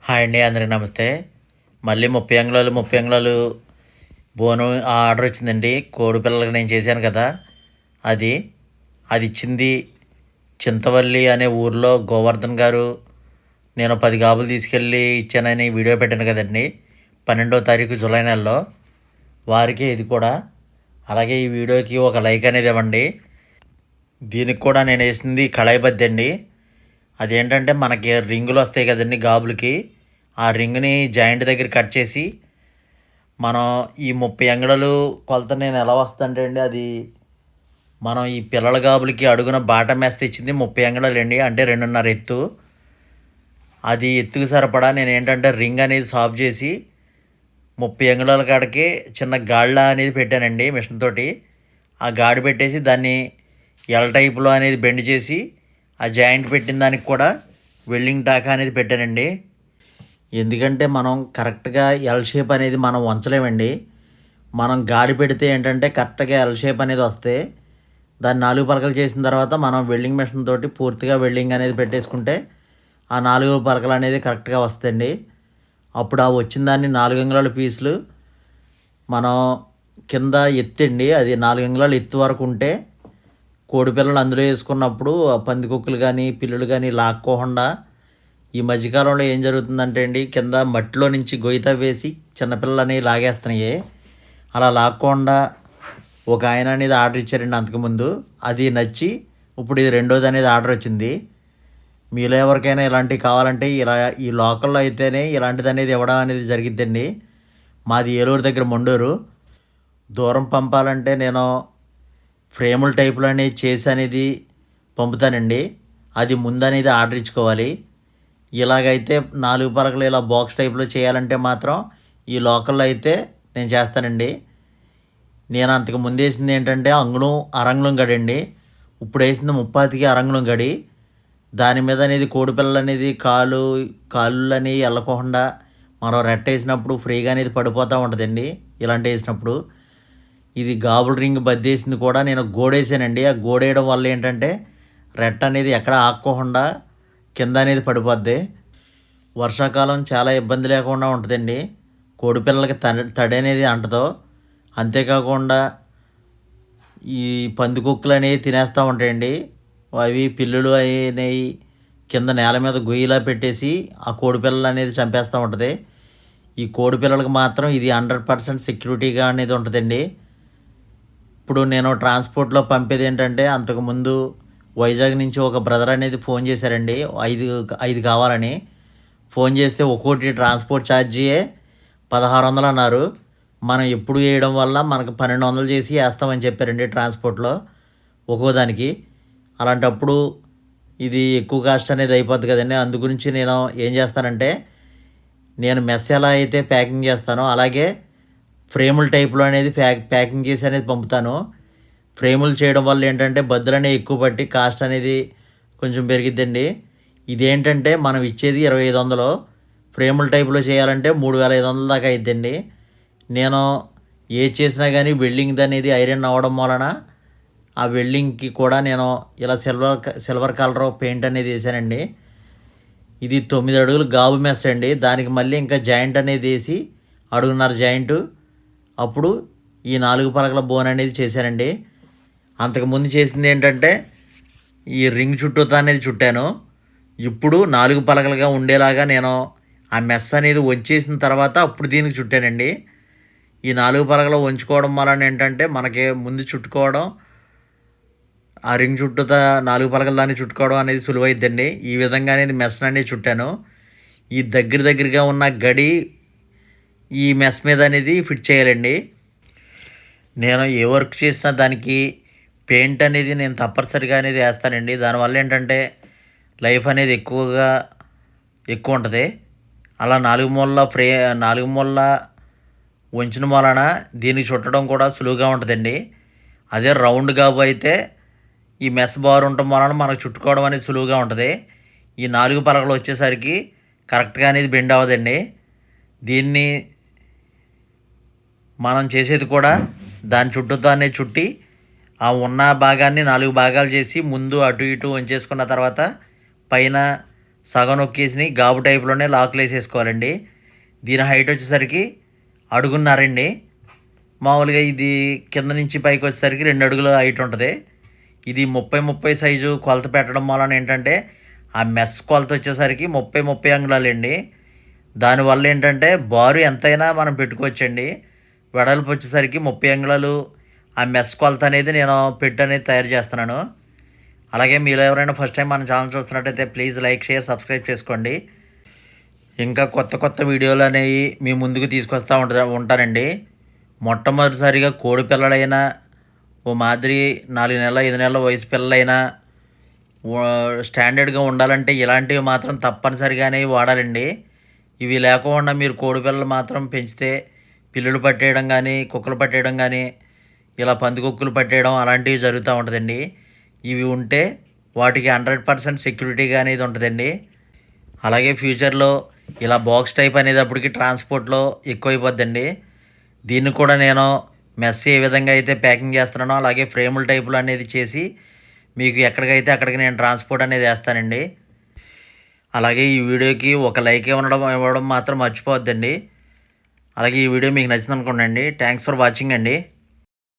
Hi అండి, అందరికీ నమస్తే. మళ్ళీ 30 అంగుళాలు బోను ఆర్డర్ వచ్చిందండి. కోడి పిల్లలకి నేను చేశాను కదా, అది అది ఇచ్చింది చింతవల్లి అనే ఊర్లో గోవర్ధన్ గారు. నేను 10 గాబులు తీసుకెళ్ళి ఇచ్చానని వీడియో పెట్టాను కదండి, 12వ తారీఖు జూలై నెలలో. వారికి ఇది కూడా. అలాగే ఈ వీడియోకి ఒక లైక్ అనేది ఇవ్వండి. దీనికి కూడా నేను వేసింది కళాయి బద్ది అండి. అదేంటంటే మనకి రింగులు వస్తాయి కదండి గాబులకి, ఆ రింగ్ని జాయింట్ దగ్గర కట్ చేసి మనం ఈ 30 అంగుళాలు కొలత నేను ఎలా వస్తుందంటే అండి, అది మనం ఈ పిల్లల గాబులకి అడుగున బాటం వేస్తే ఇచ్చింది 30 అంగుళాలు అండి, అంటే 2.5 ఎత్తు. అది ఎత్తుకు సరిపడా నేను ఏంటంటే రింగ్ అనేది సాఫ్ చేసి 30 అంగుళాల కాడికి చిన్న గాళ్ళ అనేది పెట్టానండి మిషన్ తోటి. ఆ గాడి పెట్టేసి దాన్ని ఎల్ టైప్లో అనేది బెండ్ చేసి ఆ జాయింట్ పెట్టిన దానికి కూడా వెల్డింగ్ టాకా అనేది పెట్టానండి. ఎందుకంటే మనం కరెక్ట్గా ఎల్ షేప్ అనేది మనం వంచలేమండి. మనం గాడి పెడితే ఏంటంటే కరెక్ట్గా ఎల్ షేప్ అనేది వస్తే దాన్ని 4 పలకలు చేసిన తర్వాత మనం వెల్డింగ్ మిషన్ తోటి పూర్తిగా వెల్డింగ్ అనేది పెట్టేసుకుంటే ఆ 4 పలకలు అనేది కరెక్ట్గా వస్తాయండి. అప్పుడు ఆ వచ్చిన దాన్ని 4 అంగుళాల పీసులు మనం కింద ఎత్తండి, అది 4 అంగుళాలు ఎత్తు వరకు ఉంటే కోడి పిల్లలు అందులో వేసుకున్నప్పుడు పందికొక్కులు కానీ పిల్లులు కానీ లాక్కోకుండా. ఈ మధ్యకాలంలో ఏం జరుగుతుందంటే అండి, కింద మట్టిలో నుంచి గొయ్యి వేసి చిన్నపిల్లలని లాగేస్తున్నాయి. అలా లాక్కుండా ఒక ఆయన అనేది ఆర్డర్ ఇచ్చారండి అంతకుముందు, అది నచ్చి ఇప్పుడు ఇది రెండోది అనేది ఆర్డర్ వచ్చింది. మీలో ఎవరికైనా ఇలాంటివి కావాలంటే ఇలా ఈ లోకల్లో అయితేనే ఇలాంటిది అనేది ఇవ్వడం అనేది జరిగిద్దండి. మాది ఏలూరు దగ్గర మొండూరు. దూరం పంపాలంటే నేను ఫ్రేముల టైపులో అనేది చేసి అనేది పంపుతానండి. అది ముందనేది ఆర్డర్ ఇచ్చుకోవాలి. ఇలాగైతే 4 పలకలు ఇలా బాక్స్ టైప్లో చేయాలంటే మాత్రం ఈ లోకల్లో అయితే నేను చేస్తానండి. నేను అంతకు ముందు వేసింది ఏంటంటే అంగుళం అరంగుళం గడి అండి. ఇప్పుడు వేసింది 30కి అరంగుళం గడి. దాని మీద అనేది కోడిపిల్లలు అనేది కాళ్ళు అనేవి వెళ్ళకోకుండా మనం రెట్ట వేసినప్పుడు ఫ్రీగా అనేది పడిపోతూ ఉంటుందండి. ఇలాంటి వేసినప్పుడు ఇది గాబుల్ రింగ్ బద్దేసింది కూడా నేను గోడేసానండి. ఆ గోడేయడం వల్ల ఏంటంటే రెట్ట అనేది ఎక్కడ ఆక్కోకుండా కింద అనేది పడిపోద్ది. వర్షాకాలం చాలా ఇబ్బంది లేకుండా ఉంటుందండి. కోడిపిల్లలకి తడి అనేది అంటదో. అంతేకాకుండా ఈ పందికొక్కులు అనేవి తినేస్తూ ఉంటాయండి. అవి పిల్లులు అనేవి కింద నేల మీద గొయ్యిలా పెట్టేసి ఆ కోడిపిల్లలు అనేది చంపేస్తూ ఉంటుంది. ఈ కోడిపిల్లలకు మాత్రం ఇది 100% సెక్యూరిటీగా అనేది ఉంటుందండి. ఇప్పుడు నేను ట్రాన్స్పోర్ట్లో పంపేది ఏంటంటే, అంతకుముందు వైజాగ్ నుంచి ఒక బ్రదర్ అనేది ఫోన్ చేశారండి, 5 కావాలని ఫోన్ చేస్తే ఒక్కోటి ట్రాన్స్పోర్ట్ ఛార్జీయే 1600 అన్నారు. మనం ఎప్పుడు వేయడం వల్ల మనకు 1200 చేసి వేస్తామని చెప్పారండి ట్రాన్స్పోర్ట్లో ఒక్కో దానికి. అలాంటప్పుడు ఇది ఎక్కువ కాస్ట్ అనేది అయిపోద్ది కదండి. అందు గురించి నేను ఏం చేస్తానంటే, నేను మెస్ ఎలా అయితే ప్యాకింగ్ చేస్తానో అలాగే ఫ్రేముల టైప్లో అనేది ప్యాకింగ్ చేసి అనేది పంపుతాను. ఫ్రేములు చేయడం వల్ల ఏంటంటే బద్దులు అనేవి ఎక్కువ పట్టి కాస్ట్ అనేది కొంచెం పెరిగిద్దండి. ఇదేంటంటే మనం ఇచ్చేది 2500, ఫ్రేముల టైప్లో చేయాలంటే 3500 దాకా అయిద్దండి. నేను ఏది చేసినా కానీ వెల్డింగ్ అనేది ఐరన్ అవ్వడం వలన ఆ వెల్డింగ్కి కూడా నేను ఇలా సిల్వర్ కలర్ పెయింట్ అనేది వేసానండి. ఇది 9 అడుగులు గాబు మెస్ అండి. దానికి మళ్ళీ ఇంకా జాయింట్ అనేది వేసి 1.5 జాయింటు, అప్పుడు ఈ 4 పలకల బోన్ అనేది చేశానండి. అంతకుముందు చేసింది ఏంటంటే ఈ రింగ్ చుట్టూతా అనేది చుట్టాను. ఇప్పుడు 4 పలకలుగా ఉండేలాగా నేను ఆ మెస్ అనేది వంచేసిన తర్వాత అప్పుడు దీనికి చుట్టానండి. ఈ 4 పలకలు వంచుకోవడం వలన ఏంటంటే మనకి ముందు చుట్టుకోవడం, ఆ రింగ్ చుట్టూతా 4 పలకల దాన్ని చుట్టుకోవడం అనేది సులువైద్దండి. ఈ విధంగా అనేది మెస్ అనేది చుట్టాను. ఈ దగ్గరగా ఉన్న గడి ఈ మెస్ మీద అనేది ఫిట్ చేయాలండి. నేను ఏ వర్క్ చేసినా దానికి పెయింట్ అనేది నేను తప్పనిసరిగా అనేది వేస్తానండి. దానివల్ల ఏంటంటే లైఫ్ అనేది ఎక్కువ ఉంటుంది. అలా 4 మూలల వంచిన వలన దీనికి చుట్టడం కూడా సులువుగా ఉంటుందండి. అదే రౌండ్ గాబు అయితే ఈ మెస్ బార్ ఉండటం వలన మనకు చుట్టుకోవడం అనేది సులువుగా ఉంటుంది. ఈ 4 పలకలు వచ్చేసరికి కరెక్ట్గా అనేది బెండ్ అవ్వదండి. దీన్ని మనం చేసేది కూడా దాని చుట్టూతో అనేది చుట్టి ఆ ఉన్న భాగాన్ని 4 భాగాలు చేసి ముందు అటు ఇటు వంచేసుకున్న తర్వాత పైన సగం నొక్కేసి గాబు టైప్లోనే లాక్లు వేసేసుకోవాలండి. దీని హైట్ వచ్చేసరికి అడుగున్నారండి. మామూలుగా ఇది కింద నుంచి పైకి వచ్చేసరికి 2 అడుగుల హైట్ ఉంటుంది. ఇది 30 సైజు కొలత పెట్టడం వలన ఏంటంటే ఆ మెస్ కొలత వచ్చేసరికి 30 అంగుళాలండి. దానివల్ల ఏంటంటే బారు ఎంతైనా మనం పెట్టుకోవచ్చండి. వెడల్పు వచ్చేసరికి 30 అంగుళాలు ఆ మెస్ కొలత అనేది నేను పెట్టి అనేది తయారు చేస్తున్నాను. అలాగే మీరు ఎవరైనా ఫస్ట్ టైం మన ఛానల్ చూస్తున్నట్టయితే ప్లీజ్ లైక్, షేర్, సబ్స్క్రైబ్ చేసుకోండి. ఇంకా కొత్త వీడియోలు అనేవి మీ ముందుకు తీసుకొస్తూ ఉంటానండి. మొట్టమొదటిసారిగా కోడి పిల్లలైనా ఓ మాదిరి 4 నెలల 5 నెలల వయసు పిల్లలైనా స్టాండర్డ్గా ఉండాలంటే ఇలాంటివి మాత్రం తప్పనిసరిగానే వాడాలండి. ఇవి లేకుండా మీరు కోడి పిల్లలు మాత్రం పెంచితే పిల్లులు పట్టేయడం కానీ, కుక్కలు పట్టేయడం కానీ, ఇలా పందికొక్కులు పట్టేయడం అలాంటివి జరుగుతూ ఉంటుందండి. ఇవి ఉంటే వాటికి 100% సెక్యూరిటీగా అనేది ఉంటుందండి. అలాగే ఫ్యూచర్లో ఇలా బాక్స్ టైప్ అనేటప్పటికి ట్రాన్స్పోర్ట్లో ఎక్కువైపోద్దండి. దీన్ని కూడా నేను మెస్ ఏ విధంగా అయితే ప్యాకింగ్ చేస్తున్నానో అలాగే ఫ్రేముల టైపులు అనేది చేసి మీకు ఎక్కడికైతే అక్కడికి నేను ట్రాన్స్పోర్ట్ అనేది వేస్తానండి. అలాగే ఈ వీడియోకి ఒక లైక్ ఇవ్వడం మాత్రం మర్చిపోవద్దండి. అలాగే ఈ వీడియో మీకు నచ్చింది అనుకోండి. థ్యాంక్స్ ఫర్ వాచింగ్ అండి.